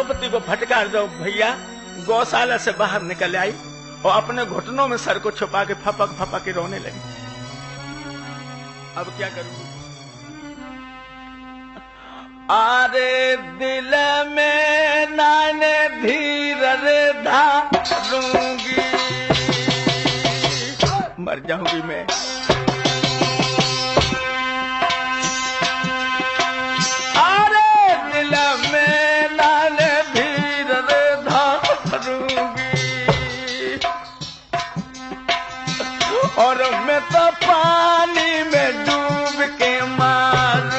द्रौपदी को फटकार दो भैया, गौशाला से बाहर निकल आई और अपने घुटनों में सर को छुपा के फपक फपक के रोने लगी। अब क्या करूंगी? आरे दिल में नाने धीर धारूंगी, मर जाऊंगी मैं। आरे दिल में नाने धीर धारूंगी, और मैं तो पानी में डूब के मारूंगी।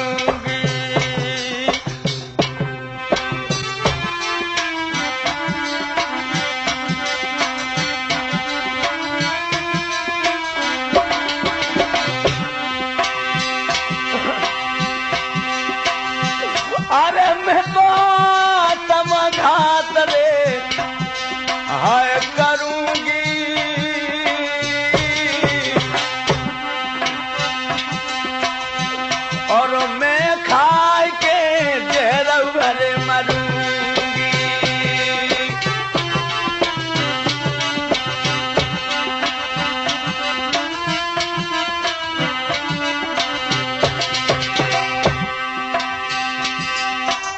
अरे मैं तो समझात रे हाय करूंगी, और मैं खाए के जहर भरे मरूंगी।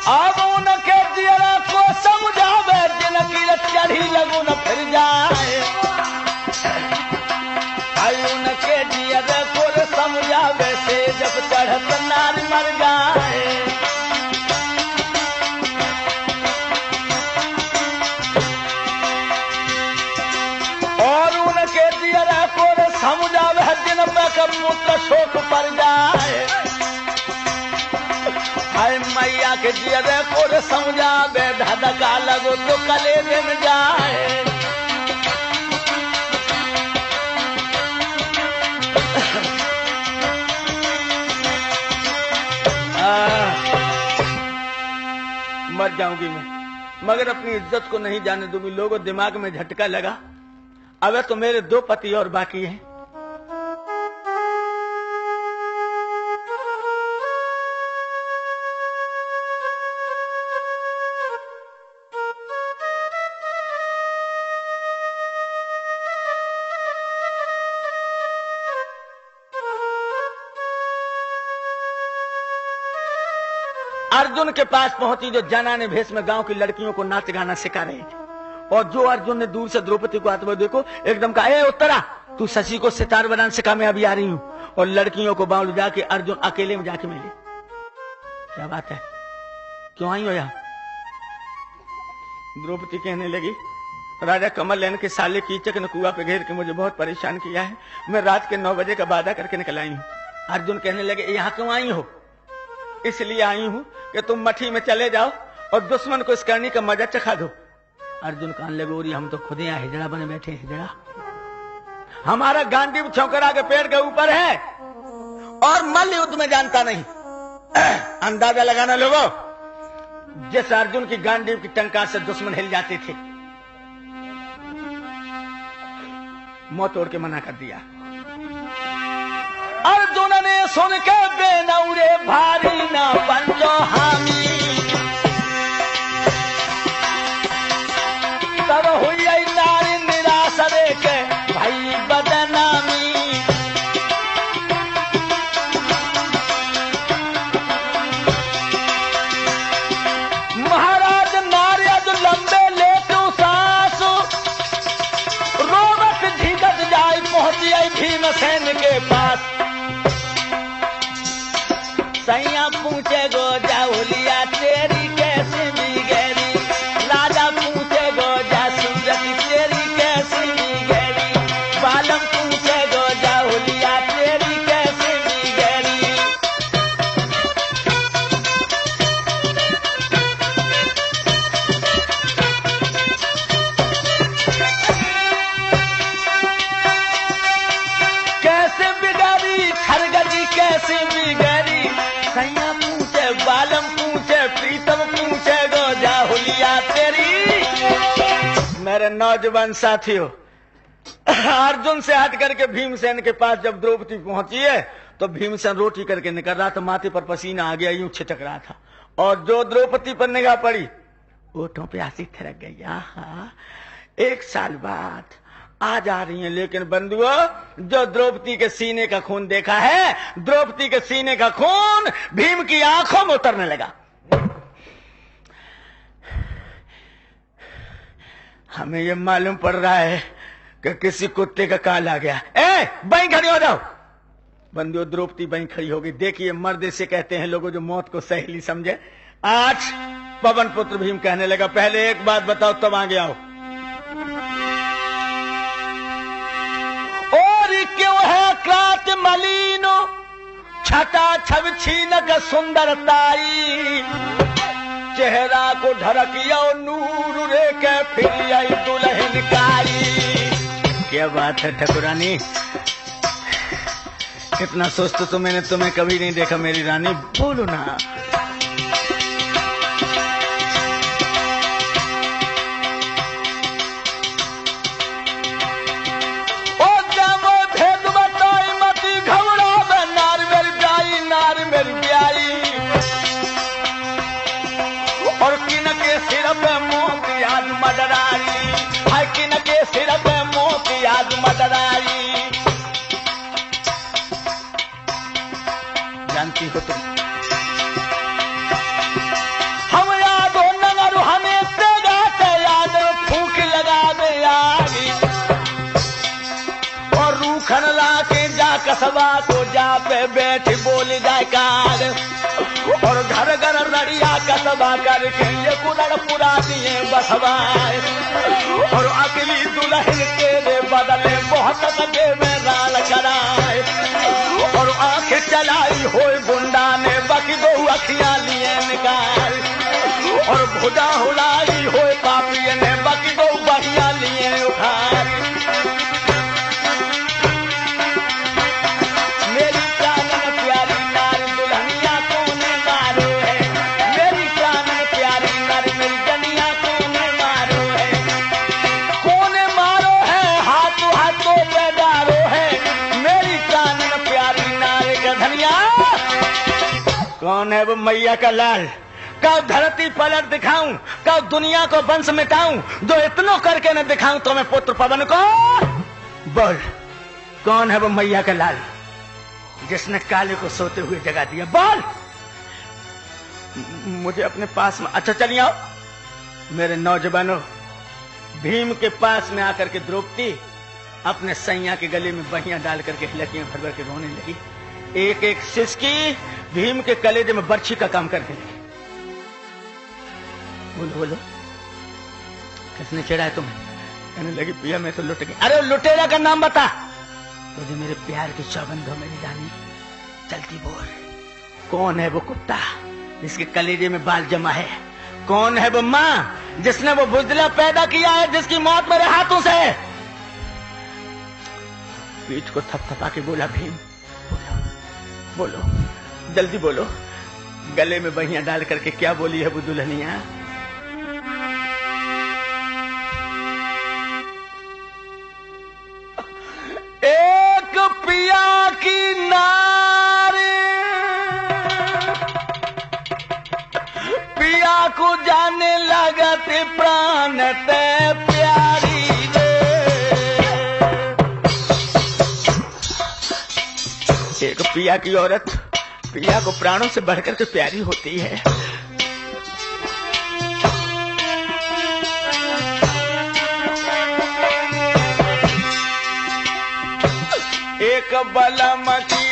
अब उनके दियरा को समझावे, जिनकी चढ़ी लगू न फिर जाए। आई उनके दियरा को समझावे से जब चढ़त नार मर जाए। और उनके दियरा को समझावे जिन पे कब पुत्र शोक पड़ जाए। हाय मैया के जियरे को समझावे, धधका लगो तो कलेजे में जाए। मर जाऊंगी मैं, मगर अपनी इज्जत को नहीं जाने दूंगी। लोगों दिमाग में झटका लगा, अब तो मेरे 2 पति और बाकी हैं। अर्जुन के पास पहुंची जो जानाने भेष में गांव की लड़कियों को नाच गाना सिखा रहे थे। और जो अर्जुन ने दूर से द्रौपदी को आते हुए देखो, एकदम कहा, ए उत्तरा, तू शशि को सितार बनाने सिखा, मैं अभी आ रही हूं। और लड़कियों को बाउल जाके अर्जुन अकेले में जाके मिले। क्या बात है, क्यों आई हो यहां? द्रौपदी कहने लगी, राजा कमल के साले कीचक ने कुआं पे घेर के मुझे बहुत परेशान किया है, मैं रात के 9 बजे का वादा करके निकल आई हूं। अर्जुन कहने लगे, यहाँ क्यों आई हो? इसलिए आई हूं कि तुम मठी में चले जाओ और दुश्मन को इस करनी का मजा चखा दो। अर्जुन कहने लगे, और हम तो खुद यहाँ हिजड़ा बने बैठे, हिजड़ा हमारा गांडीव छौकरा के पेड़ के ऊपर है और मल्ल युद्ध में जानता नहीं। अंदाजा लगाना लोगों, जिस अर्जुन की गांडीव की टंकार से दुश्मन हिल जाते थे, मुंह तोड़ के मना कर दिया। अर्जुन ने सुन के बेनौरे भारी ना पंचो हामी, तब हुई नारी निराश के भाई बदनामी। महाराज नारद लंबे लेटू सांस, रोवत झीकत जाय पहुंची आई भीमसेन के पास। सैया पूछे गो जाहुलिया तेरी कैसी बिगड़ी, राजा पूछे गो जा सूरत तेरी कैसी बिगड़ी, बालम पूछे गो जाहुलिया तेरी कैसी बिगड़ी। कैसे बिगड़ी खरगजी कैसी बिगड़ी, सैया पूछे बालम पूछे प्रीतम पूछे गो जाहुलिया तेरी। मेरे नौजवान साथियों, अर्जुन से हट करके भीमसेन के पास जब द्रौपदी पहुंची है तो भीमसेन रोटी करके निकल रहा था, माथे पर पसीना आ गया, यूं छिटक रहा था। और जो द्रौपदी पर निगाह पड़ी ओठों पे आंसी थिरक गई। आहा, 1 साल बाद आ जा रही हैं। लेकिन बंधुओं, जो द्रौपदी के सीने का खून देखा है, द्रौपदी के सीने का खून भीम की आंखों में उतरने लगा। हमें यह मालूम पड़ रहा है कि किसी कुत्ते का काल आ गया। वहीं खड़ी हो जाओ। बंधुओं, द्रौपदी वहीं खड़ी हो गई। देखिए, मर्द से कहते हैं लोगों जो मौत को सहेली समझे। आज पवन पुत्र भीम कहने लगा, पहले एक बात बताओ तब आगे आओ। और क्यों है क्रांत मलिनो, छटा छवि छीनक सुंदरताई, चेहरा को ढरकियो नूर रे के फिर आई दुल्हन काई। क्या बात है ठकुरानी, इतना सोच तो मैंने तुम्हें कभी नहीं देखा मेरी रानी। बोलो ना। और किन के सिर पे मोती आज मदरारी, है किन के सिर पे मोती आज मदरारी। जानती हो तुम, हम याद हो नगर हमें तेगा से याद फूक लगा दे आगी, और रूखन ला के जा कसबा को जा पे बैठ बोल जाए कार, और घर घर रड़िया कसबा करके ये कुदड़ पुरा दिए बसवाए, और अगली दुल्हन तेरे बदले बहुत लगे में राल कराए, और आंखें चलाई हो गुंडा ने बाकी 2 अखियां लिए निकाल, और भुजा हुलाई हो पापी ने बाकी 2 बहिया लिए उखाड़। कौन है वो मैया का लाल, कब धरती पलट दिखाऊं, कब दुनिया को वंश मिटाऊं, जो इतनो करके न दिखाऊं तो मैं पुत्र पवन को। बोल, कौन है वो मैया का लाल जिसने काले को सोते हुए जगा दिया? बोल मुझे अपने पास में। अच्छा चलिए आओ मेरे नौजवानों। भीम के पास में आकर के द्रौपदी अपने सैया के गले में बहियां डाल करके लकियां भर भर के रोने लगी। एक एक सिसकी भीम के कलेजे में बर्छी का काम करने लगी। बोलो बोलो, किसने छेड़ा है तुम्हें? कहने लगी पिया मैं तो लुट गई। अरे लुटेरा का नाम बता। तुझे मेरे प्यार की सौगंध हो मेरी रानी, चलती बोल। कौन है वो कुत्ता जिसके कलेजे में बाल जमा है? कौन है वो माँ जिसने वो बुजदिला पैदा किया है, जिसकी मौत मेरे हाथों से? पीठ को थपथपा के बोला भीम, बोलो बोलो जल्दी बोलो। गले में बहियां डाल करके क्या बोली है वो दुल्हनिया? एक पिया की नारी पिया को जाने लगत प्राण ते प्यारी रे। एक पिया की औरत पिया को प्राणों से बढ़कर के प्यारी होती है। एक बलम की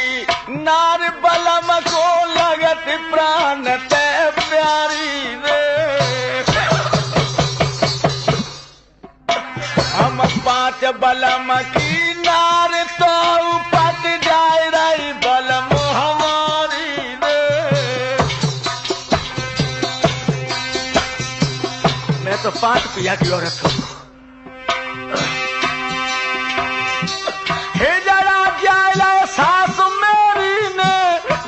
नार बलम को लगत प्राण ते प्यारी रे। हम 5 बलम की नार तो पट जाए रही बलम हमारी रे। मैं तो 5 पिया की औरत हूँ। सास मेरी ने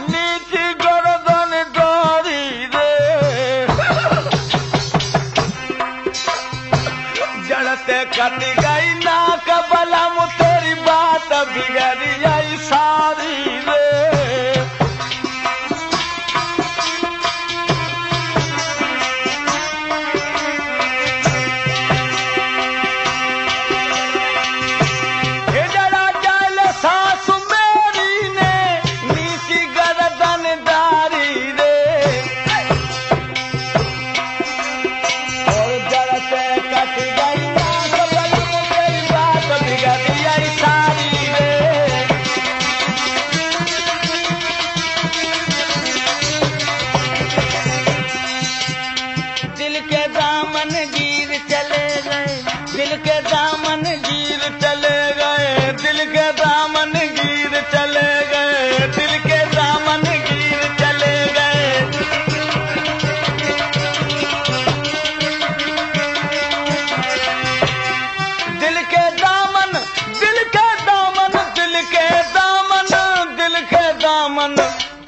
नीची गर्दन डोरी रे। जड़ते कट गई नाक बलम तेरी बात बिगड़ी आई सारी रे।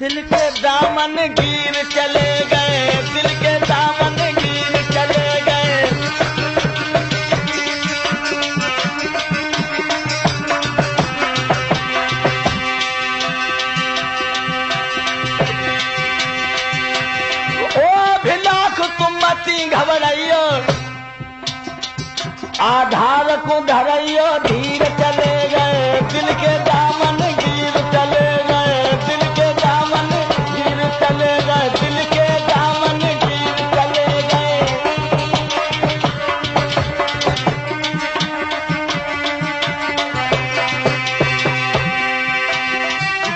दिल के दामन गिर चले गए, दिल के दामन गिर चले गए। ओ भिलाख तुम मती घबराइयो, आधार को धरइयो, धीर चले गए, दिल के दामन गिर चले गए, दिल के दामन गिर चले गए, दिल के दामन गिर चले गए।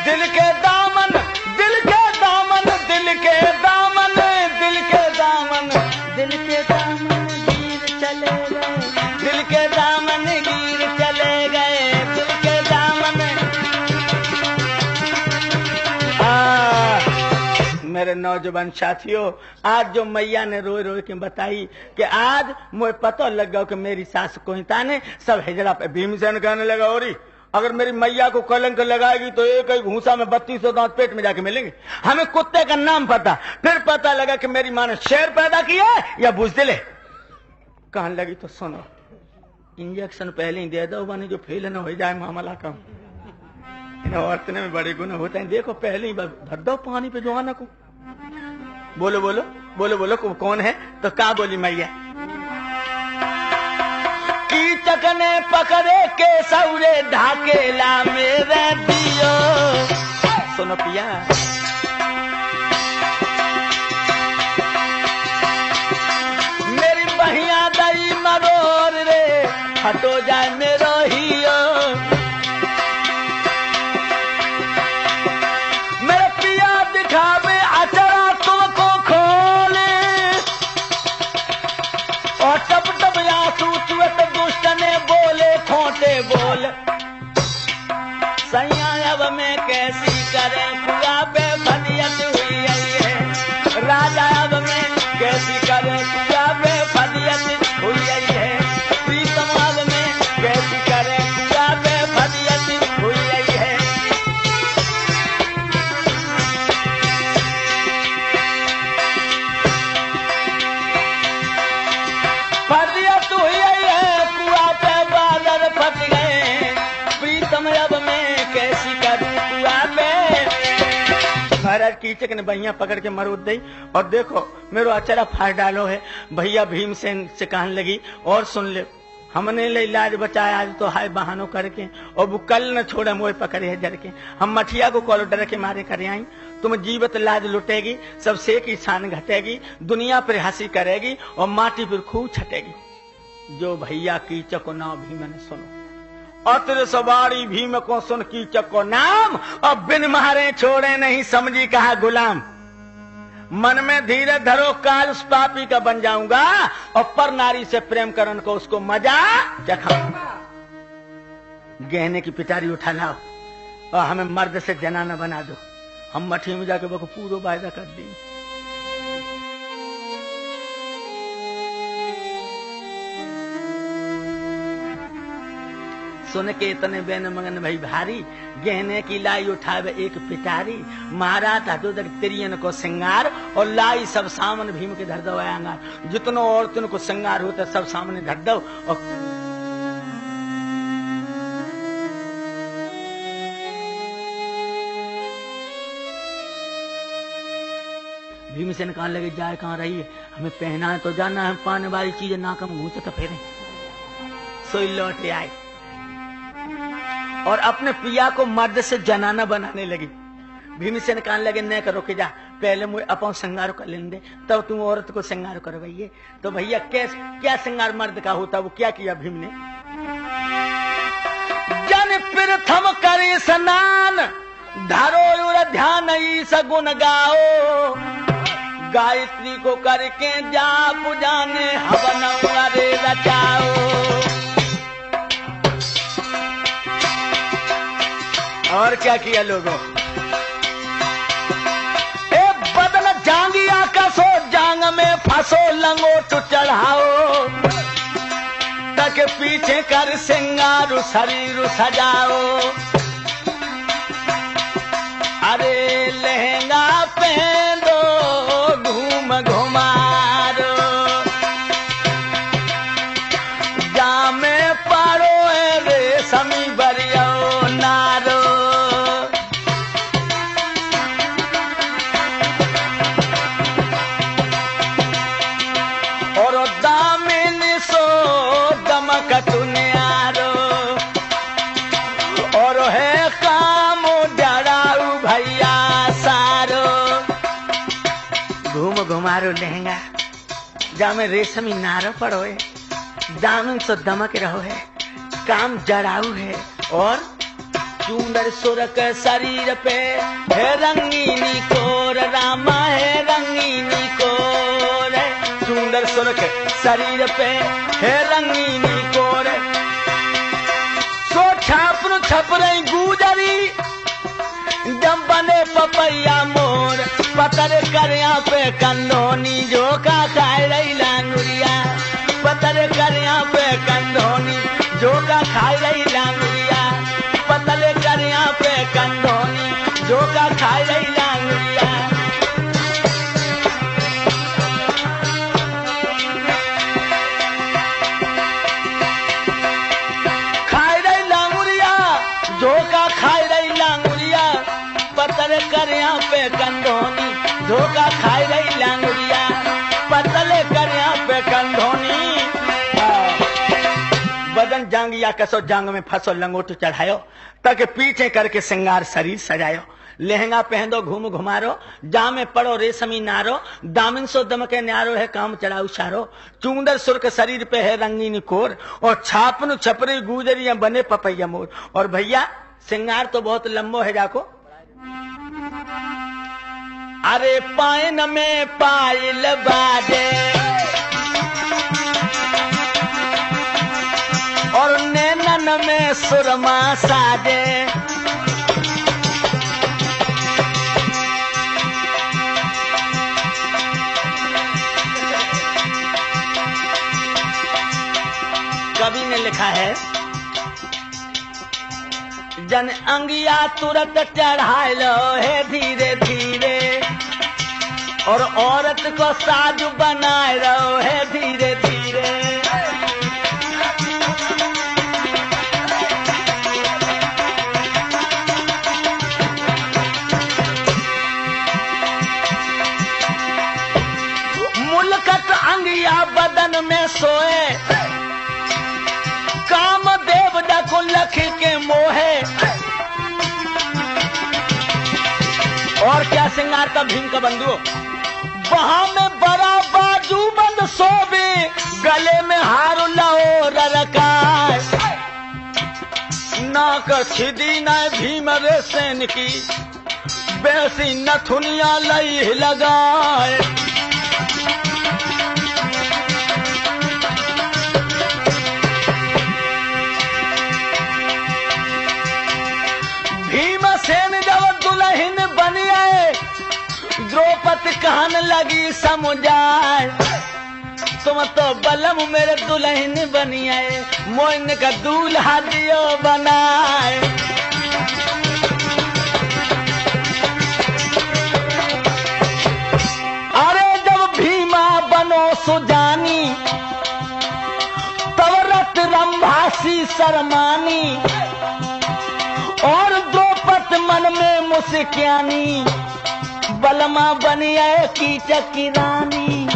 दिल के दामन, दिल के दामन, दिल के दामन, दिल के दामन, दिल के दामन गिर चले गए, दिल के दामन गिर चले गए, दिल के दामन। मेरे नौजवान साथियों, आज जो मैया ने रोए रोए के बताई कि आज मुझे पता लग गया कि मेरी सास कोहिता ने सब हिजड़ा पे भीमसेन कहने लगा, और अगर मेरी मैया को कलंक लगाएगी तो एक ही घूसा में 3200 दांत पेट में जाके मिलेंगे। हमें कुत्ते का नाम पता, फिर पता लगा कि मेरी माँ ने शेर पैदा किया या बुजदिल है। कहने लगी तो सुनो, इंजेक्शन पहले ही दे दो, बने जो फेल न हो जाए मामला कम। इन औरतों में बड़े गुण होते हैं, देखो पहले ही भर दो पानी पे जवाना को। बोलो बोलो बोलो बोलो कौन है? तो क्या बोली मैया? कीचक ने पकड़े के सौरे ढाकेला मेरे दियो। सुनो पिया, मेरी बहिया दई मरोर रे, हटो जाए मेरो हियो। मेरे पिया दिखावे अचरा तुमको खोले, और टप टप आंसू चुअत दुष्ट ने बोले खोटे बोल। सैया अब मैं कैसी करें, कुआ पे फदियत हुई है, राजा अब मैं कैसी करें, कुआ पे फदियत हुई है, प्रीतम अब मैं कैसी करें, कुआ पे फदियत हुई है। फदियत हुई है, कुआ पे बादल फट गए, प्रीतम अब मैं कैसी करूं कुआ पे। महाराज कीचक ने भैया पकड़ के मरोड़ दी, और देखो मेरो अचरा फाड़ डालो है। भैया भीमसेन से कहने लगी, और सुन ले, हमने ले इलाज बचाया आज तो हाय बहानों करके, और वो कल न छोड़े मोए पकड़े है जर के। हम मठिया को कॉल डर के मारे कर आई, तुम जीवत लाज लुटेगी, सब से की शान घटेगी, दुनिया पर हंसी करेगी और माटी पर खूब छटेगी। जो भैया कीचक को नाम भीम ने सुनो, अत्र सवारी भीम को सुन कीचक को नाम, और बिन मारे छोड़े नहीं समझी कहा गुलाम। मन में धीरे धरो काल उस पापी का बन जाऊंगा, और पर नारी से प्रेम करन को उसको मजा चखाऊंगा। गहने की पिटारी उठा लाओ और हमें मर्द से जनाना बना दो, हम मठी में जाके वो पूरा वायदा कर देंगे। सुन के इतने बेन मगन भाई भारी, गहने की लाई उठावे एक पिटारी, महारा था तो तिरियन को सिंगार, और लाई सब सामने भीम के धर दो अंगार। जितनों औरतों को सिंगार होता सब सामने धर दो। और भीमसेन कहने लगे, जाए कहाँ रही है, हमें पहना है तो जाना है, पाने वाली चीजें नाकम घूसे तो फेरे। सोई लौट आए और अपने पिया को मर्द से जनाना बनाने लगी। भीमसेन कहने लगे, न करो के जा, पहले मुझे अपन श्रृंगार कर लेने दे, तब तुम औरत को श्रृंगार करवाइए। तो भैया क्या श्रृंगार मर्द का होता, वो क्या किया भीम ने? जन प्रथम करे स्नान, धरो ध्यान सगुन गाओ, गायत्री को करके जा पुजाने हवन अरे रचाओ। और क्या किया लोगों? ए बदन जांगिया कसो, जांग में फंसो, लंगोट चढ़ाओ, तक पीछे कर सिंगार शरीर सजाओ। अरे लहंगा हारो लहंगा जामे रेशमी नारो पड़ो है, दामन सो दमक रहो है, काम जड़ाऊ है और सुंदर सुरक शरीर पे है रंगीनी कोर, रामा है रंगीनी कोर, सुंदर सुरक शरीर पे है रंगीनी कोर। सो छापर छपरई गुजरी जब बने पपैया मोर, पतर करिया पे कंदोनी झोका खाए रही लांगुरिया, पतर करिया पे कंदोनी झोका खाए रही लांगुरिया, पतले करिया पे कंदोनी झोका खाए रही लांगुरिया। खाए रही लांगुरिया झोका खाए रही लांगुरिया, पतले करिया पे कंदोनी झोका खाए रही लांगुरिया, पतले करिया पे कंदोनी। बदन जांग या कसो जांग में फंसो लंगोट चढ़ायो, तक पीछे करके श्रृंगार शरीर सजायो, लहंगा पहनो घूम घुमारो, जामे पड़ो रेशमी नारो, दामिन सो दमके न्यारो है काम चढ़ाऊ सारो, चूंदर सुर्ख शरीर पे है रंगीन कोर, और छापन छपरी गुजरिया बने पपैया मोर। और भैया श्रृंगार तो बहुत लंबो है जाको, अरे पायन में पायल बाजे और नैनन में सुरमा साजे, कवि ने लिखा है जन अंगिया तुरंत चढ़ाए लो है धीरे धीरे, और औरत को साज बनाए लो है धीरे धीरे। मुलकत अंगिया बदन में सोए, काम देव को लख के मोहे, और क्या श्रृंगार का भीम का बंधु, वहां में बड़ा बाजू बंद सोबे, गले में हार लाओ ररकाय, नाक छिदी न भीम रे सेन की, बेसी नथुनिया लई लगाए। भीमसेन जब दुल्हन बनी आए, द्रौपदी कहन लगी समुझाए, तुम तो बलम मेरे दुल्हन बनी आए, मोइन का दूल्हा दियो बनाए। अरे जब भीमा बनो सुजानी, तब रत रंभासी शर्मानी, और द्रौपदी मन में मुस्कियानी, बलमा बनी है कीचक की रानी,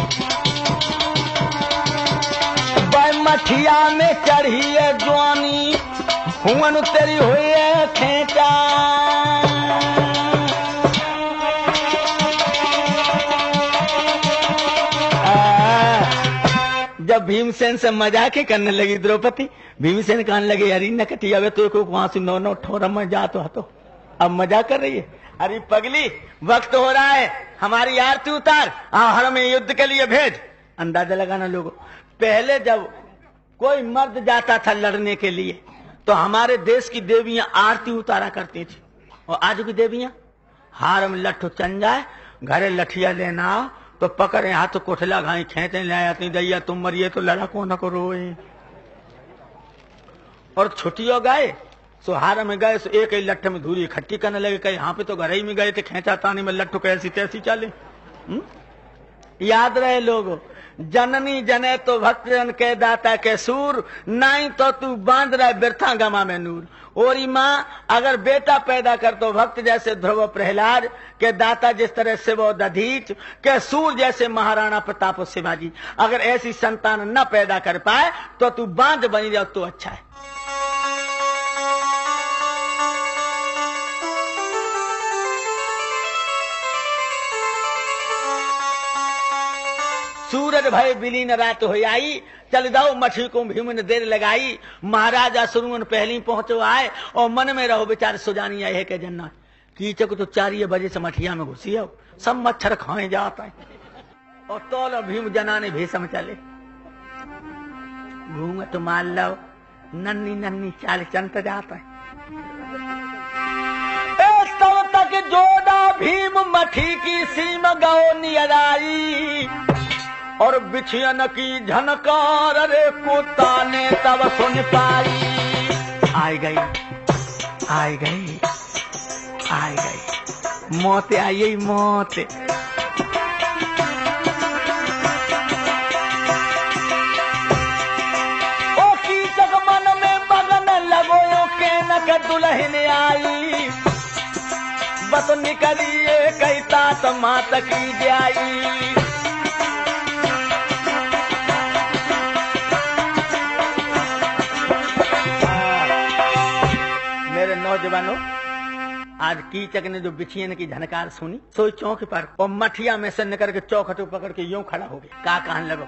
मठिया में चढ़ी है जवानी, हुन तेरी हुई है खेचा। जब भीमसेन से मजाक करने लगी द्रौपदी, भीमसेन कहने लगे अरे नकटी अबे तो वहां से नौ ठोर में जा तो अब मजाक कर रही है। अरे पगली वक्त हो रहा है, हमारी आरती उतार, हमें युद्ध के लिए भेज। अंदाजा लगाना लोगों, पहले जब कोई मर्द जाता था लड़ने के लिए तो हमारे देश की देवियां आरती उतारा करती थी, और आज की देवियां हार में लट्ठो चन जाए, घरे लठिया लेना आओ तो पकड़े हाथ कोठला घाई खेते ले आती, दैया तुम मरिए तो लड़ा को न करो। और छुट्टियों गए सुहार में गए तो एक ही लट्ठ में धूरी इकट्ठी करने लगे, कहीं यहाँ पे तो घर ही में गए थे खेचा तानी में लट्ठू कैसी तैसी चले। याद रहे लोगों, जननी जने तो भक्त जन के दाता के सूर, नहीं तो तू बांध रहा बिरथा गमा में नूर। और माँ अगर बेटा पैदा कर तो भक्त जैसे ध्रुव प्रहलाद के दाता जिस तरह से वो दधीच के सूर जैसे महाराणा प्रताप शिवाजी, अगर ऐसी संतान न पैदा कर पाए तो तू बांध बनी जाओ तो अच्छा है। सूरज भय विलीन रात हो आई, चल जाओ मछली को भीम ने देर लगाई। महाराजा सुरुवन पहली पहुंचो आए, और मन में रहो बेचारे सुजानी आए है के जन्ना। कीचक तो 4 बजे से मठिया में घुसी हो, सब मच्छर खाए जाता है। और तौल भीम जनाने भेषम चले, घूंघट मार लो, नन्नी नन्नी चाल चलता जाता है। तब तक जोड़ा भीम मठी की सीम गौ नियराई, और बिछियन की झनकार रे कुत्ता ने तब सुन पाई। आई गई आई गई आई गई, मौत आई मौत। ओ कीचक मन में बगन लगो के नक दुल्हन आई, बस निकलिए कहता तो मात की जाई। मेरे नौजवानों, आज कीचक ने जो बिछियन की झनकार सुनी, सोई चौक पर और मठिया में से निकल के चौखट पकड़ के यूं खड़ा हो गया। का कहने लगो,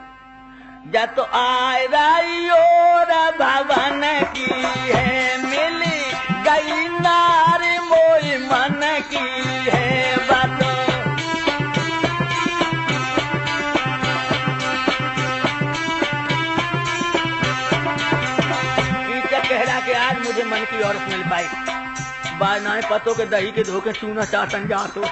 जा तो आय राई और भवन की है, मिली गई नारी मोई मन की है बात। कीचक कह रहा कि आज मुझे मन की औरत मिल पाई, बानाए पतों के दही के धोखे चूना चाटन जा तो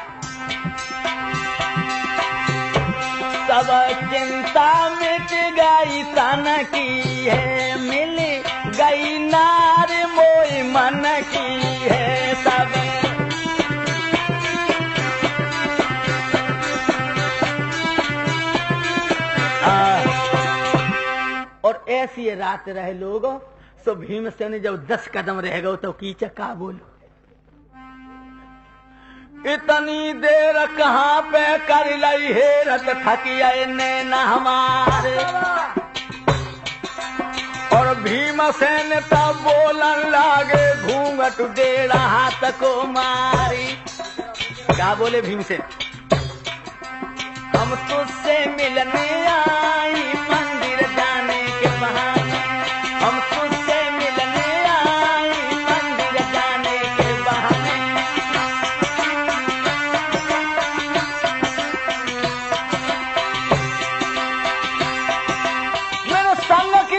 सब चिंता मिट गई तन की है, मिल गई नार मोई मन की है सब। और ऐसी रात रहे लोगों, सो भीमसेन जब 10 कदम रह गए तो कीचक का बोलो, इतनी देर कहाँ पे कर लई हेरत थकिया नैना हमारे। और भीमसेन तब बोलन लागे, घूंघट डेढ़ा हाथ को मारी। क्या बोले भीमसेन, हम तुझसे मिलने आई मंदिर जाने के बहाने, हम तुझसे मिलने आई मंदिर जाने के बहाने।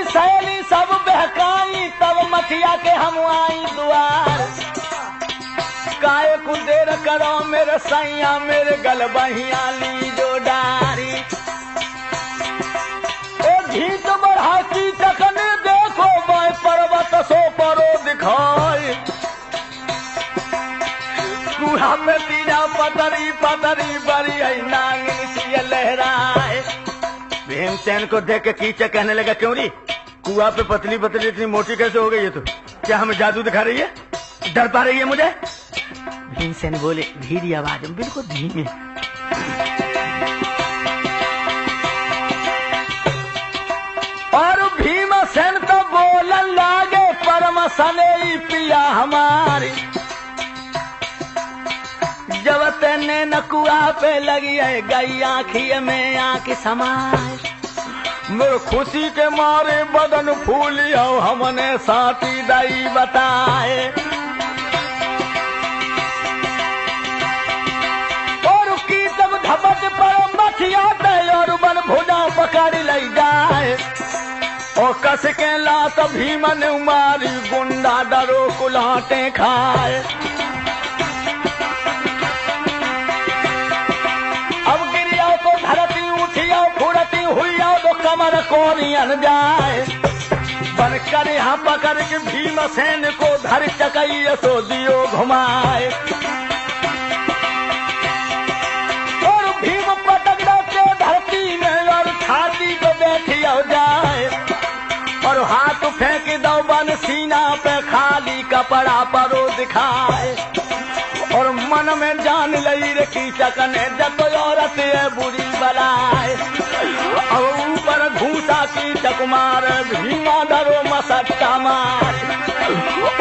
सहेली सब बहकाई, तब मठिया के हम आई द्वार। काय को देर करो मेरे सैया, मेरे गल बहिया ली जो डारी। ओ घीच बढ़ा की चकने देखो, मैं पर्वत सो परो दिखाई। कुहा पे तीजा पतरी पतरी बड़ी है नांगिन सी लहराए। भीमसेन को देख के कीचक कहने लगा, क्यों री कुआ पे पतली पतली इतनी मोटी कैसे हो गई है? तो क्या हमें जादू दिखा रही है? डर पा रही है मुझे? भीमसेन बोले धीरी आवाज में, बिल्कुल धीमे। और भीमसेन तो बोलन लागे, परम सने पिया हमारी। जब तेने नकुआ पे लगी है गई आँखी में आँख समाए। मेरे खुशी के मारे बदन फूलिया, हमने साथी दाई बताए। और की तब धपट पर मठिया दे, और बन भुजा पकड़ ले जाए। और कस के लात भीमन मारी, गुंडा डरो कुलाटे खाए। अब गिरिया तो धरती उठिया फुरती हुई, तो कमर कोरियन जाए। बनकर यहाँ पकड़ के भीमसेन को धर चकई सो दियो घुमाए। और भीम पटक के धरती में, और छाती को बैठी हो जाए। और हाथ फेंक दो बन सीना पे, खाली कपड़ा परो दिखाए। और मन में जान लई रे कीचक ने, जब औरत है बुरी बलाए। और ऊपर घूसा कीचक मार, भीमा डरो मसट्टा मार।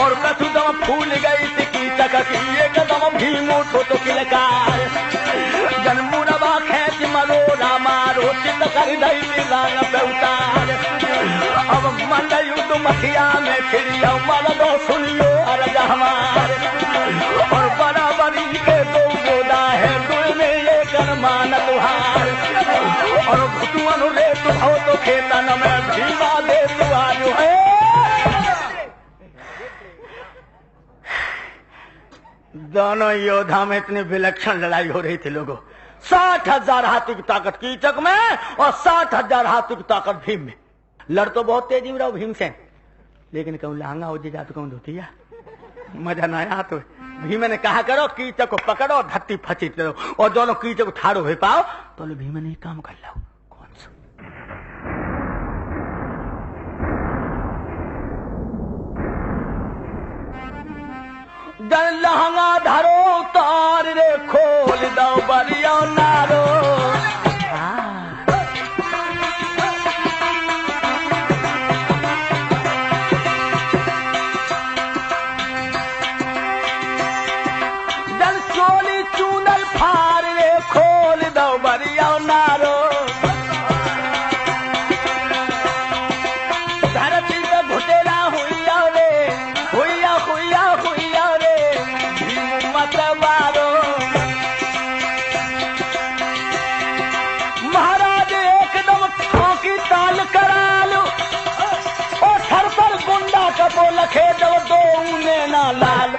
और कसुदम फूल गई थी कीचक की, एकदम भीम उठो तो किलकार। जन्मुरबा खेच मरोड़ा मारो, चित धरी धरी रान पे उतार। अब मंडयू तो मथिया में खिड़िया मर दो सुनियो अरज हमारे। और बराबरी के दो गोदा है दुल में ये करमान तुहार। और भुतुअन रे तू हो तो खेतन में भीमा दे तू आजू है। दोनों योद्धा में इतनी विलक्षण लड़ाई हो रही थी लोगों। 60,000 हाथी की ताकत कीचक में और 60,000 हाथी की ताकत भीम में। लड़ तो बहुत तेजी में रहो भीमसेन, लेकिन कहूं लहंगा हो जाए तो कहूं धोतिया मजा ना आया। तो भीम ने कहा करो कीचक को पकड़ो धरती फची करो और दोनों कीचक ठाड़ो हो पाओ तो भीम ने काम कर लो। कौन सा दल लहंगा धरो तार रे खोल दो बरिया नारो। दल चोली चूनल फार रे खोल दो बरिया नारो। धरती पे घुटेला हुईया रे हुईया हुईया हुईया रे भीम मत मारो। महाराज एकदम ठोकी ताल करा लो और सर पर गुंडा कपो लखे दो दो ऊने ना लाल।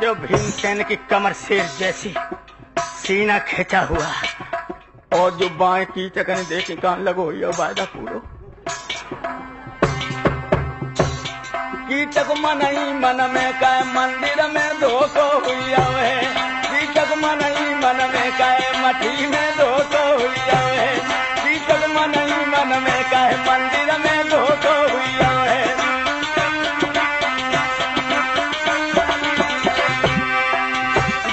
जो भीमसेन की कमर शेर जैसी सीना खींचा हुआ और जो बाएं कीचक ने देखी कान लगो ये वायदा पूरो। कीचक मन ही मन में कहे मंदिर में धोखो हुआ है। कीचक मन ही मन में कहे मठी में धोखो हुआ है। कीचक मन ही मन में कहे मंदिर में धोखो हुआ है।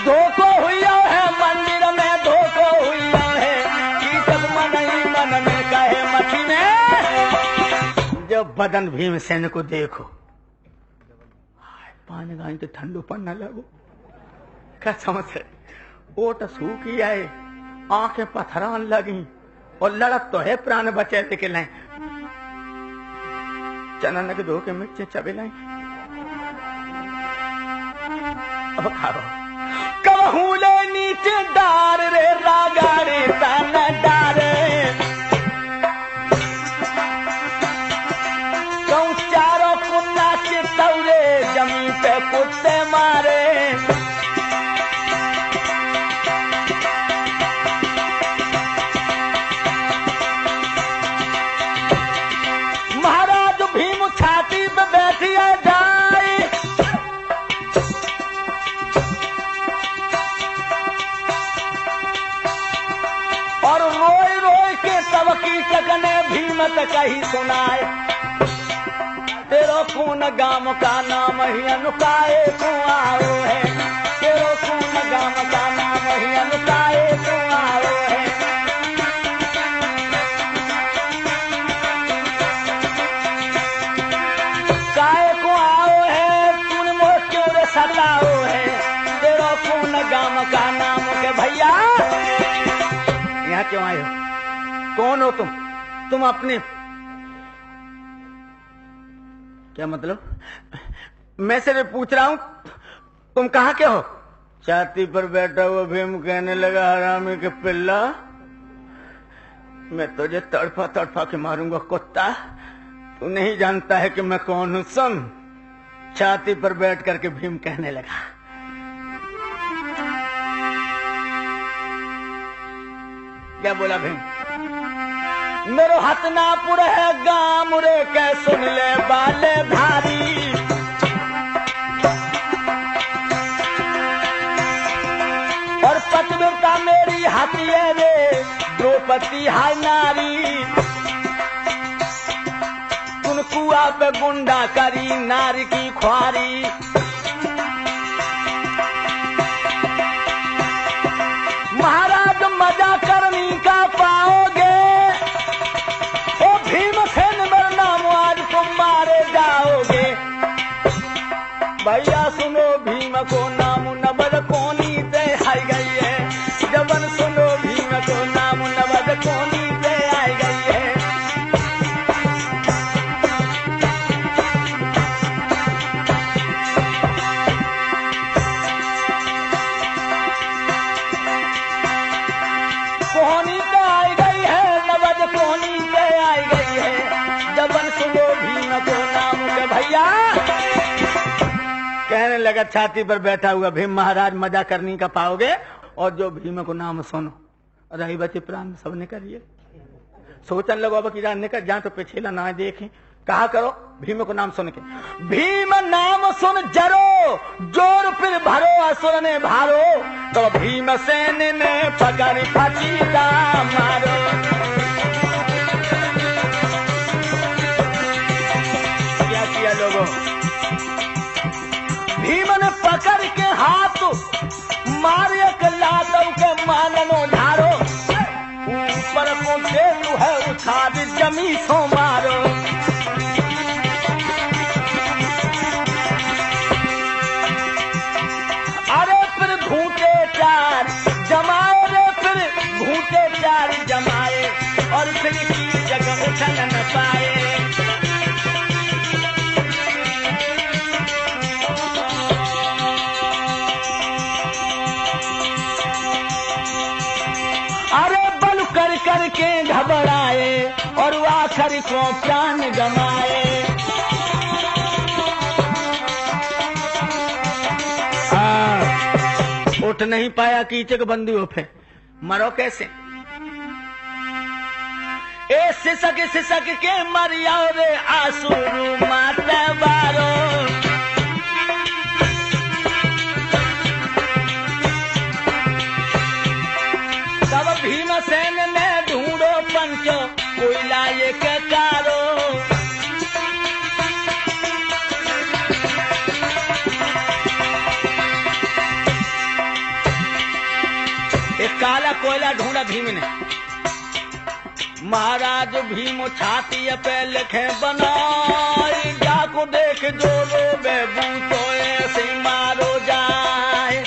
धोखो हुआ है मंदिर में धोखो हुआ है। कीचक मन ही मन में कहे मठी में। जब बदन भीमसेन को देखो पानी गाई तो ठंडो पड़ना लगो कसम से ओट सूखी आए आंखें पथरान लगी और लड़क तो है प्राण बचे लेके लाए। चनन के धोखे मिर्चे चबे लाई। अब खाओ कहूले नीचे डार रे रागारे तन डारे। कहूं चारों कुन्ना चितौरे जमीन पे कुत्ते मारे। महाराज भीम छाती पे बैठिए जाए और रोए रोए के तब कीचक ने भीमत कही सुनाए। तेरो खून गाम का नाम ही अनुकाए कुआरो है। तेरो खून गाम का नाम ही अनुकाए कुआरो है। काए कुआरो है तूने मोह क्यों रे सताओ है। तेरो खून गाम का नाम के भैया यहाँ क्यों आए हो? कौन हो तुम? तुम अपने क्या मतलब? मैं सिर्फ पूछ रहा हूं तुम कहां के हो? छाती पर बैठा हुआ भीम कहने लगा हरामी के पिल्ला मैं तुझे तड़फा तड़फा के मारूंगा कुत्ता। तू नहीं जानता है कि मैं कौन हूं। सुन। छाती पर बैठ करके भीम कहने लगा क्या बोला भीम? मेरो हतनापुर है गाम रे के सुन ले बाले धारी। और पतिव्रता मेरी हाथी है रे द्रौपदी हाय नारी। तुम कुआ पे गुंडा करी नारी की ख्वारी। महाराज मजा करनी का पाओगे ओ भीमसेन वरना आज तुम मारे जाओगे। भैया सुनो भीम को नाम नबल कोनी ते हाई गई है। जबन सुनो भीम को नाम नबल कोनी लगा छाती पर बैठा हुआ भीम महाराज मजा करने का पाओगे, और जो भीम को नाम सुनो रही बचे प्राण सबने करिए। सोचन लगो अब की निकल जा तो पिछला ना देखे, कहा करो भीम को नाम सुन के, भीम नाम सुन जरो जोर फिर भरो असुर ने भारो, तो भीमसेन ने पकड़ फचीला मारो। क्या किया लोगों, भीम ने पकड़ के हाथ मारे के लातों के माननो धारो, ऊपर को सेतु है उठा दी जमी सो मारो। अरे फिर घूटे चार जमाए रे, फिर घूटे चार जमाए, और फिर की जगह उछल न पाए। करके घबराए और आखिर को प्राण गमाए। उठ नहीं पाया कीचक बंधुओं पे, मरो कैसे? ए सिसक सिसक के मरिया रे आंसू माता बारो। तब भीमसेन ने ढूंढो पंच कोयला ये के कारो। एक काला कोयला ढूंढा भीम ने। महाराज भीम छाती पे लिखे बनाई, जाको देख जो रोबे बूतो ऐसे मारो जाए।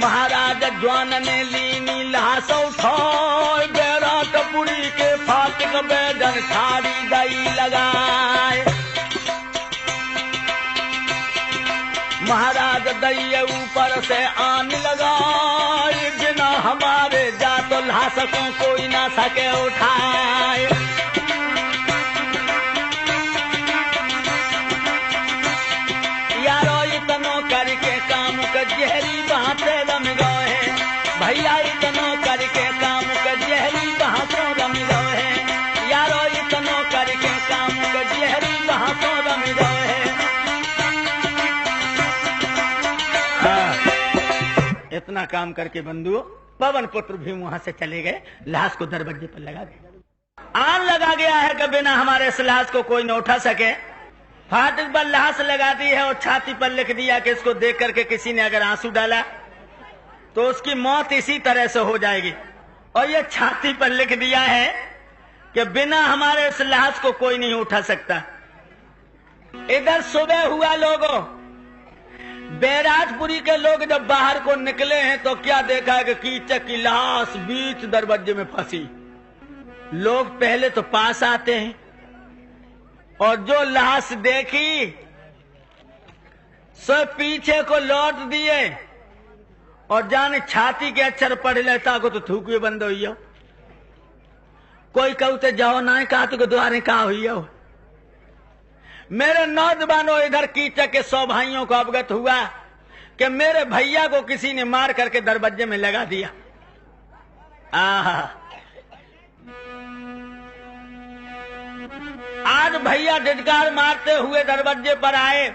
महाराज ज्वान ने लीनी लाश उठाए, बेरा टपुड़ी के फाटक बेदन खाड़ी गई लगाए। महाराज दैये ऊपर से आन लगाए, बिना हमारे जा तो लाश को कोई ना सके उठाए। यारो इतनो करके काम का जहरी बातें रम गए, भैया इतनो करके काम का जहरी बातों रम गए। यारो इतनो करके काम का जहरी बातों रम गए। इतना काम करके बंधुओं पवन पुत्र भीम वहां से चले गए, लाश को दरवाजे पर लगा गए। आन लगा गया है कि बिना हमारे इस लाश को कोई न उठा सके। फाटक पर लाश लगा दी है और छाती पर लिख दिया कि इसको देख करके किसी ने अगर आंसू डाला तो उसकी मौत इसी तरह से हो जाएगी। और ये छाती पर लिख दिया है कि बिना हमारे इस लाश को कोई नहीं उठा सकता। इधर सुबह हुआ, लोगों बैराजपुरी के लोग जब बाहर को निकले हैं तो क्या देखा है कि कीचक की लाश बीच दरवाजे में फंसी। लोग पहले तो पास आते हैं और जो लाश देखी सो पीछे को लौट दिए और जाने छाती के अक्षर पढ़ लेता को तो थूक बंद हुई हो। कोई कहते जाओ ना कहा तो द्वारे कहा हुई हो। मेरे नौजवानों इधर कीचक के 100 भाइयों को अवगत हुआ कि मेरे भैया को किसी ने मार करके दरवाजे में लगा दिया। आज भैया धिक्कार मारते हुए दरवाजे पर आए।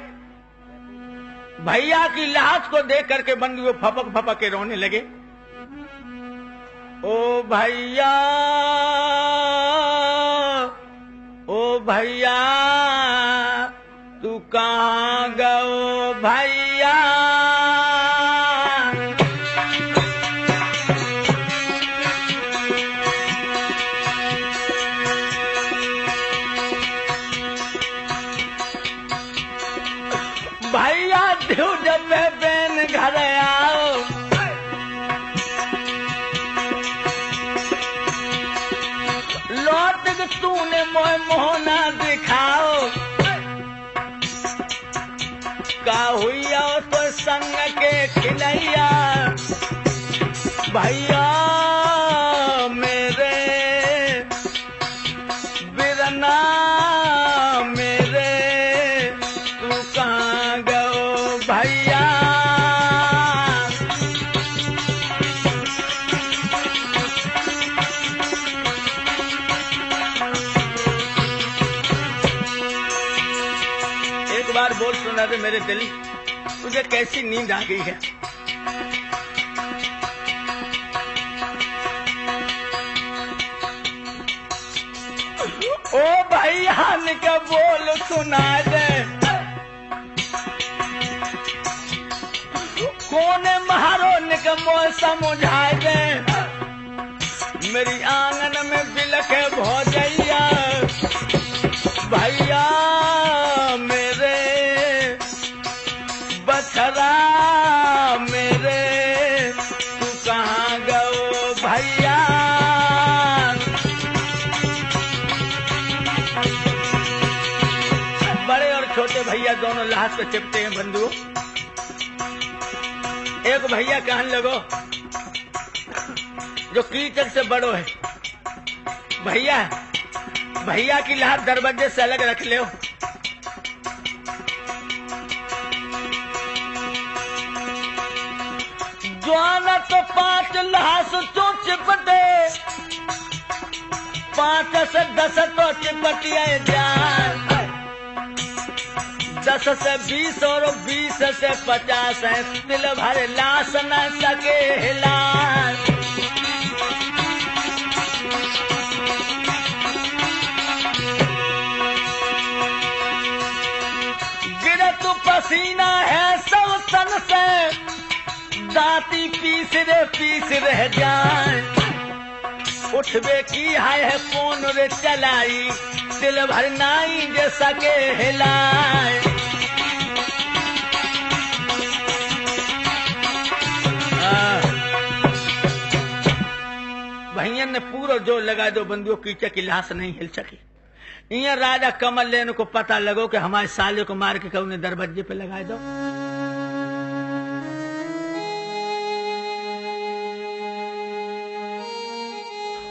भैया की लाश को देख करके बंधुओं फपक फपक के रोने लगे। ओ भैया, ओ भैया तू कहाँ गओ भैया। भैया ड्यू जब बेन घर आओ, लौट के तूने मोह मोहना दिखाओ। का हुईया तो संग के खिलैया, भैया मेरे बिरना मेरे एक बार बोल सुना दे मेरे दिल, तुझे कैसी नींद आ गई है? ओ भैया का बोल सुना दे, कौन महारो निक मोह समझा दे, मेरी आंगन में बिलखे भौजैया, भैया मेरे बछरा मेरे, तू कहाँ गयो भैया? बड़े और छोटे भैया दोनों लाश पे चिपटे हैं बंधुओं। एक भैया कहने लगो जो कीचक से बड़ो है, भैया भैया की लाश दरवाजे से अलग रख ले। ज्वाला तो 5 लाश तो चिपटे, 5 से 10 तो चिपटिया जान, 10 से 20 और 20 से 50 है, दिल भर लाश न सके हिलान। गिरे तू पसीना है सब तन से, दांती पीस रह जाए, उठबे की है कौन रे चलाई, दिल भर नाई जे सके हिलाए। भैया ने पूरा जोर लगा दो, बंधुओं कीचक की लाश नहीं हिल सकी। यहाँ राजा कमल लेन को पता लगो कि हमारे साले को मार के कौन दरवाजे पे लगा दो।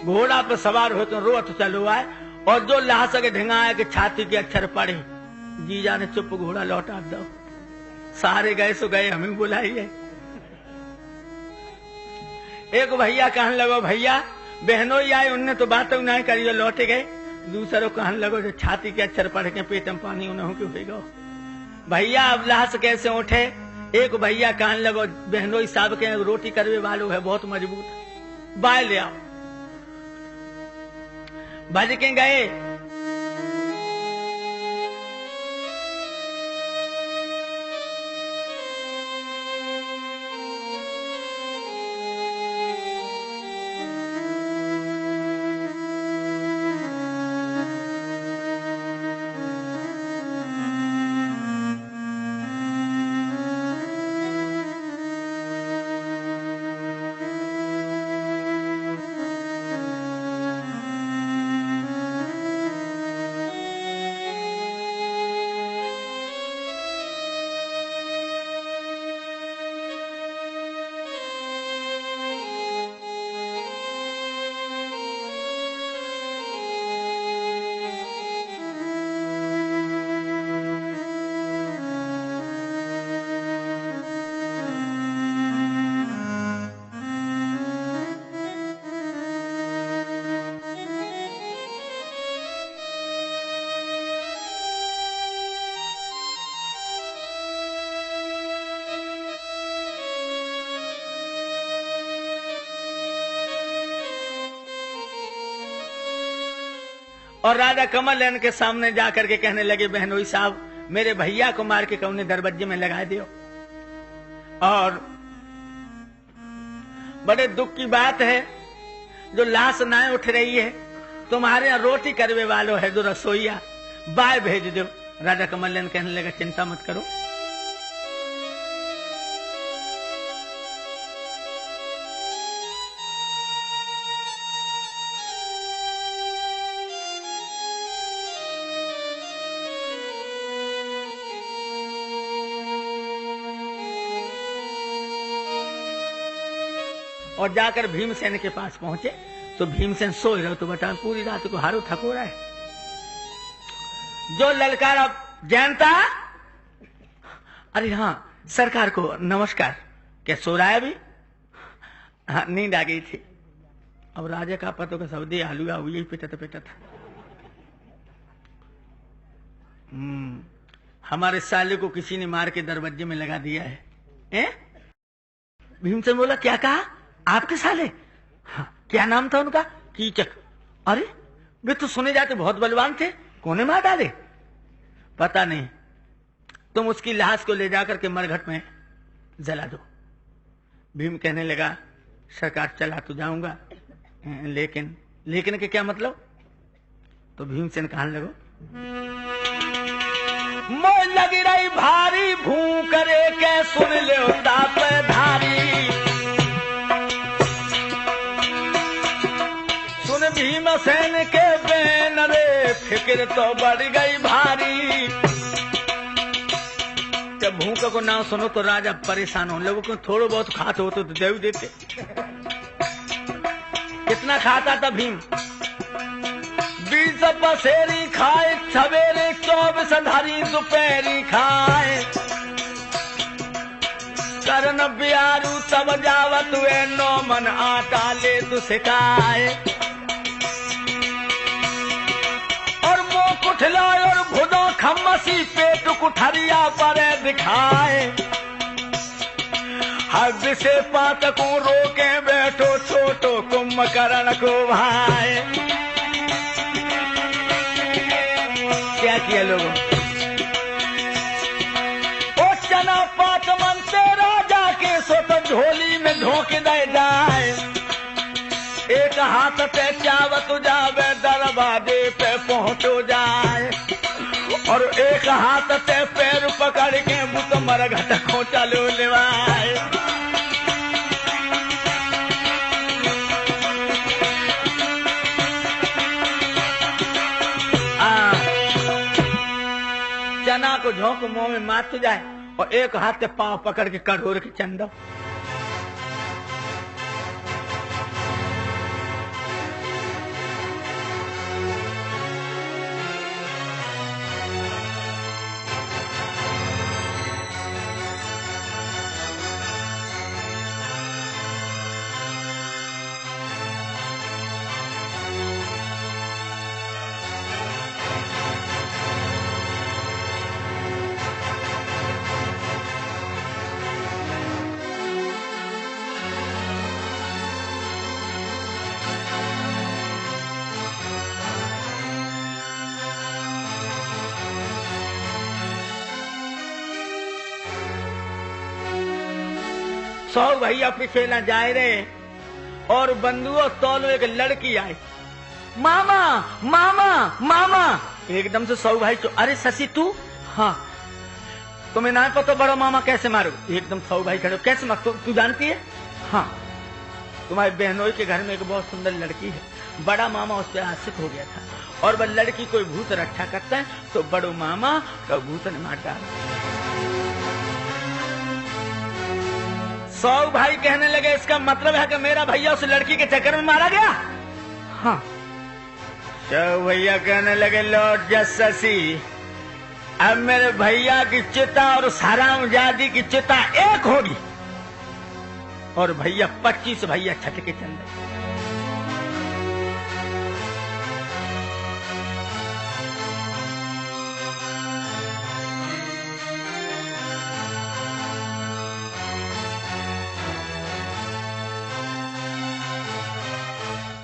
घोड़ा पर सवार हो तो रोत चलो आए, और जो लाश के ढिंगाए के छाती के अक्षर पड़े, जीजा ने चुप घोड़ा लौटा दो। सारे गए सो गए, हमें बुलाइए। एक भैया कहने लगो भैया बहनों ही आए, उनने तो बात नहीं करी, लौटे गए। दूसरों कहने लगो जो छाती के अक्षर पढ़ के पेट में पानी उन्हों क्यों गो भैया, अब लाश कैसे उठे? एक भैया कहने लगो बहनों ही साहब के रोटी करवे वालों है बहुत मजबूत, बाय ले आओ। भज के गए, और राजा कमल लेन के सामने जाकर के कहने लगे बहनोई साहब मेरे भैया को मार के कौन दरवाजे में लगा दियो। और बड़े दुख की बात है जो लाश ना उठ रही है, तुम्हारे यहाँ रोटी करवे वालों है जो रसोईया, बाय भेज दो। राजा कमल लेन कहने लगा चिंता मत करो, और जाकर भीमसेन के पास पहुंचे तो भीमसेन सोए रहो तो बता पूरी रात को हारो थको रहा है। जो ललकारा जानता, अरे हाँ सरकार को नमस्कार। क्या सो रहा है अभी? हाँ, नींद आ गई थी। अब राजा का पतो का सऊदी हलुआ हुई पिटत पिटत। हमारे साले को किसी ने मार के दरवाजे में लगा दिया है। भीमसेन बोला क्या कहा? आपके साले? हाँ, क्या नाम था उनका? कीचक। अरे वे तो सुने जाते बहुत बलवान थे, कौन मार डाले? पता नहीं, तुम उसकी लाश को ले जाकर के मरघट में जला दो। भीम कहने लगा सरकार चला तो जाऊंगा, लेकिन के क्या मतलब? तो भीमसेन कहने लगो मोह लगी रही भारी भूख करे के सुन ले दाप धारी। सुन भीमसेन के बैन रे फिक्र तो बढ़ गई भारी। जब भूख को ना सुनो तो राजा परेशान हो। लोगों को थोड़ा बहुत खाते हो तो देव देते। कितना खाता था भीम? 20 पसेरी खाए सवेरे, 24 धारी दोपहरी खाए। करन बियारू तब जावत हुए 9 मन आटा ले तू सिखाए। और मुंह कुठलाए और भुदो खम्मसी पेट कुठरिया पर दिखाए। हद से पातकों रोके बैठो छोटो कुंभकर्ण को भाई। क्या किया लोगों? ओ चना पात मन से राजा के सोत झोली में धोके दे जाए। एक हाथ पे चावत जावे दरवाजे पे पहुंचो जाए। और एक हाथ से पैर पकड़ के बुत मरघट खोचा लो लेवाए। चना को झोंक मुंह में मार तो जाए और एक हाथ से पांव पकड़ के कटोर के चंदो। सौ भैया पीछे न जाए रहे और बंधुओं तौलो एक लड़की आई। मामा मामा मामा। एकदम से सौ भाई अरे शशि तू? हाँ। तुम्हें ना पता बड़ा मामा कैसे मारो? एकदम सौ भाई खड़े कैसे मारो? तू जानती है? हाँ, तुम्हारे बहनोई के घर में एक बहुत सुंदर लड़की है। बड़ा मामा उस पर आशिक हो गया था और वह लड़की कोई भूत रक्षा करता है तो बड़ो मामा का भूत ने मार डाला। सौ भाई कहने लगे इसका मतलब है कि मेरा भैया उस लड़की के चक्कर में मारा गया? हाँ। सौ भैया कहने लगे लौट जा शशि, अब मेरे भैया की चिता और हरामजादी की चिता एक होगी। और भैया 25 भैया छट के चल रहे।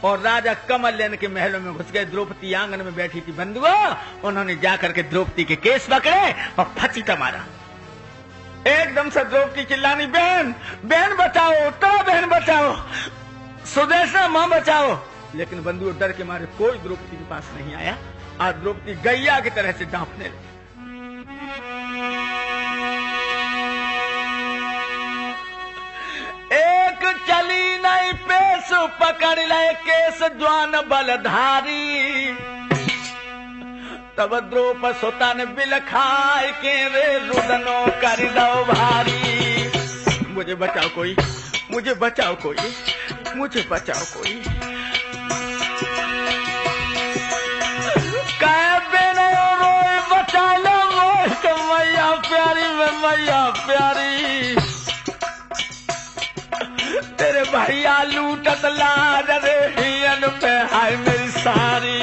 और राजा कमल लेन के महलों में घुस गए। द्रौपदी आंगन में बैठी थी। बंधुओं, उन्होंने जाकर के द्रौपदी के केस पकड़े और फचीता मारा। एकदम से द्रौपदी चिल्लानी, बहन बहन बचाओ, तो बहन बचाओ, सुदेशना मां बचाओ। लेकिन बंधुओं डर के मारे कोई द्रौपदी के पास नहीं आया। आज द्रौपदी गैया की तरह से डांपने लगी। एक चली नहीं पेश पकड़ ले केस ज्वान बलधारी। तब द्रौपदी सुता ने बिल खाए के रे रुदनो कर दो भारी। मुझे बचाओ कोई, मुझे बचाओ कोई, मुझे बचाओ कोई। कह बेने रोए बचा लो तो मैया प्यारी में मैया प्यारी, तेरे भैया लूटत लाज रे हियन पे हाय मेरी सारी।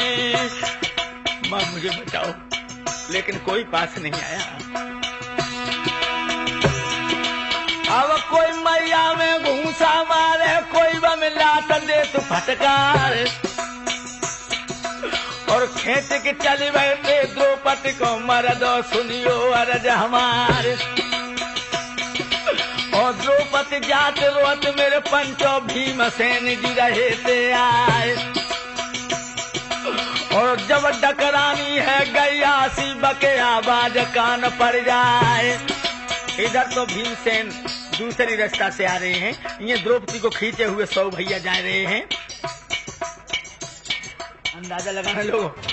माँ मुझे बचाओ, लेकिन कोई पास नहीं आया। अब कोई मैया में घूसा मारे, कोई बम लात दे तो फटकार, और खेत के चली बैठे द्रौपदी को मर दो सुनियो अरज हमारे। और द्रौपदी जात रोत मेरे पंचो भीमसेन जी रहे थे आए, और जब डकरानी है गैया सी बके आवाज कान पड़ जाए। इधर तो भीमसेन दूसरी रास्ता से आ रहे हैं, ये द्रौपदी को खींचे हुए 100 भैया जा रहे हैं। अंदाजा लगाना लोग।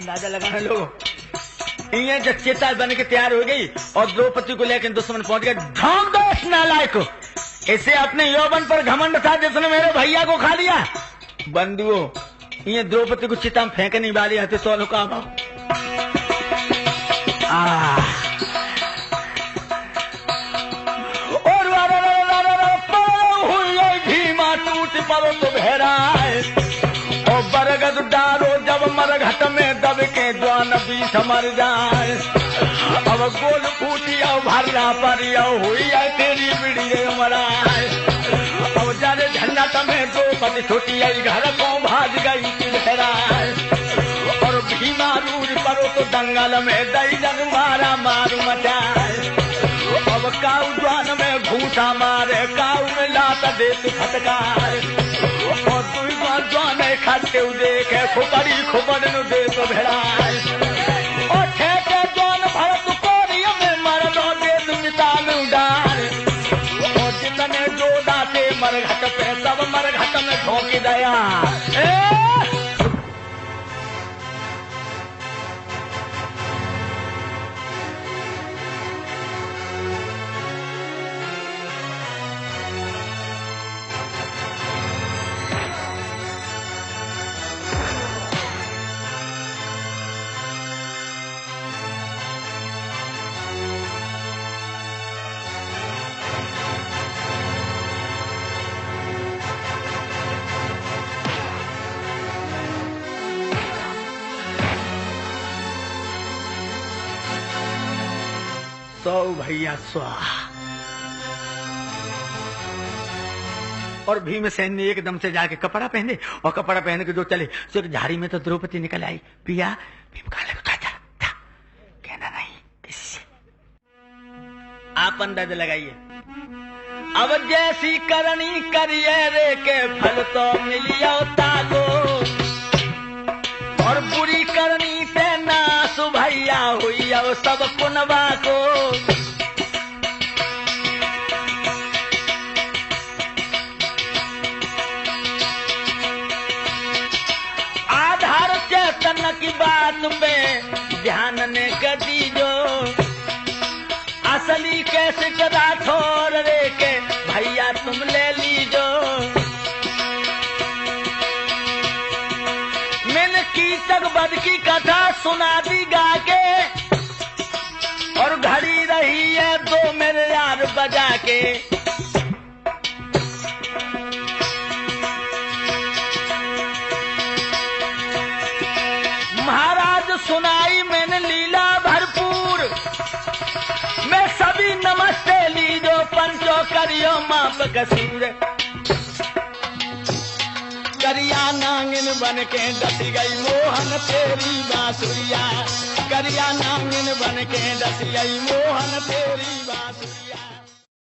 अंदाजा लगाने लोग। ये जब चेता बन के तैयार हो गई और द्रौपदी को लेकर दुश्मन पहुंच गया। ढोंग दो इस नालायक को, इसे अपने यौवन पर घमंड था जिसने मेरे भैया को खा लिया। बंधुओं, ये द्रौपदी को चिता में फेंकने वाली हथे सोलो का भाव। और भीमा टूट पड़ो तो बहराए और बरगद डारो जब मरघट में दब के द्वान बीच मर जाए। अब गोल फूटिया भरना परिया हुई है तेरी बिड़ी मराए। अब जाने झंझट में द्रौपदी छुटी आई घर को भाग गई थी बहराए। और भीमा रूर परो तो दंगल में दई जन मारा मारू मचाए। अब काऊ द्वान में घूसा मारे काऊ में लात दे तू फटकार। और तू द्वान खाते देखे खुपड़ी खुपड़ नु दे तो भेड़ाए। और ठेके द्वान भरत कोरिया में मर दो दे तू मिताल उडार। और जितने जो दाते मरघट पे सब मरघट में ठोकी दया। सौ भैया स्वाहा। और भीमसेन ने एकदम से जाके कपड़ा पहने और कपड़ा पहन के जो चले सिर्फ झाड़ी में तो द्रौपदी निकल आई। पिया भीम कहा लगे था कहना नहीं किसी से। आप अंदाजा लगाइए। अब जैसी करनी करिए रे के फल तो मिलियो ताको। और बुरी करनी से नाश भैया हुई अब सब पुनवा को। आधार चेतन की बात पे ध्यान ने कर दीजो। असली कैसे कदा छोड़ रे के भैया तुम ले लीजो। बद की कथा सुना दी गा के और घड़ी रही है दो मेरे यार बजा के। महाराज सुनाई मैंने लीला भरपूर। मैं सभी नमस्ते लीजो पंचो करियो माप कसूर। करिया नांगिन बन के डसी गई मोहन तेरी बांसुरिया। करिया नांगिन बन के डसी गई मोहन तेरी बांसुरिया।